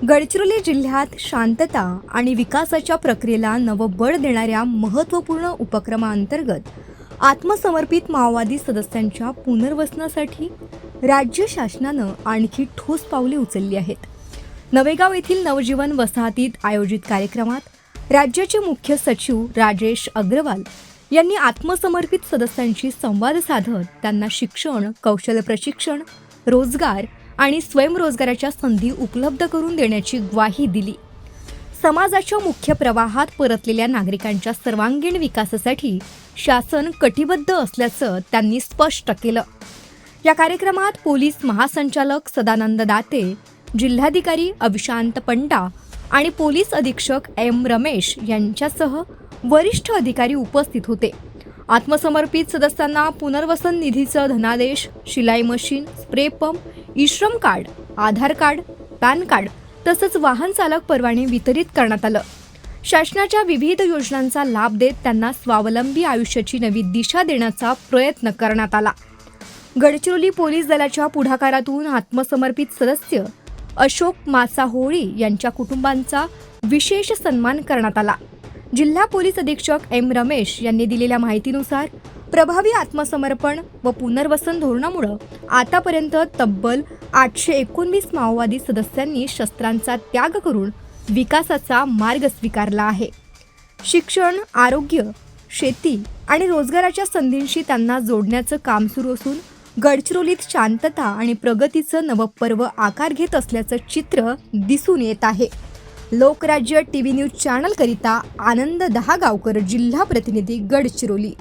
गडचिरोली जिल्ह्यात शांतता आणि विकासाच्या प्रक्रियेला नवं बळ देणाऱ्या महत्त्वपूर्ण उपक्रमाअंतर्गत आत्मसमर्पित माओवादी सदस्यांच्या पुनर्वसनासाठी राज्य शासनानं आणखी ठोस पावले उचलली आहेत. नवेगाव येथील नवजीवन वसाहतीत आयोजित कार्यक्रमात राज्याचे मुख्य सचिव राजेश अग्रवाल यांनी आत्मसमर्पित सदस्यांशी संवाद साधत त्यांना शिक्षण, कौशल्य प्रशिक्षण, रोजगार आणि स्वयंरोजगाराच्या संधी उपलब्ध करून देण्याची ग्वाही दिली. समाजाच्या मुख्य प्रवाहात परतलेल्या नागरिकांच्या सर्वांगीण विकासासाठी शासन कटिबद्ध असल्याचं त्यांनी स्पष्ट केलं. या कार्यक्रमात पोलीस महासंचालक सदानंद दाते, जिल्हाधिकारी अविशांत पंडा आणि पोलीस अधीक्षक एम रमेश यांच्यासह वरिष्ठ अधिकारी उपस्थित होते. आत्मसमर्पित सदस्यांना पुनर्वसन निधीचं धनादेश, शिलाई मशीन, स्प्रे पंप, ई-श्रम card, Aadhaar card, PAN card तसंच वाहन चालक परवाने वितरित करण्यात आलं. शासनाच्या विविध योजनांचा लाभ देत त्यांना स्वावलंबी आयुष्याची नवी दिशा देण्याचा प्रयत्न करण्यात आला. गडचिरोली पोलीस दलाच्या पुढाकारातून आत्मसमर्पित सदस्य अशोक मासाहोळी यांच्या कुटुंबांचा विशेष सन्मान करण्यात आला. जिल्हा पोलीस अधीक्षक एम रमेश यांनी दिलेल्या माहितीनुसार प्रभावी आत्मसमर्पण व पुनर्वसन धोरणामुळे आतापर्यंत तब्बल 819 माओवादी सदस्यांनी शस्त्रांचा त्याग करून विकासाचा मार्ग स्वीकारला आहे. शिक्षण, आरोग्य, शेती आणि रोजगाराच्या संधींशी त्यांना जोडण्याचं काम सुरू असून गडचिरोलीत शांतता आणि प्रगतीचं नवं पर्व आकार घेत असल्याचं चित्र दिसून येत आहे. लोकराज्य टीव्ही न्यूज चॅनल करिता आनंद दहागावकर, जिल्हा प्रतिनिधी, गडचिरोली.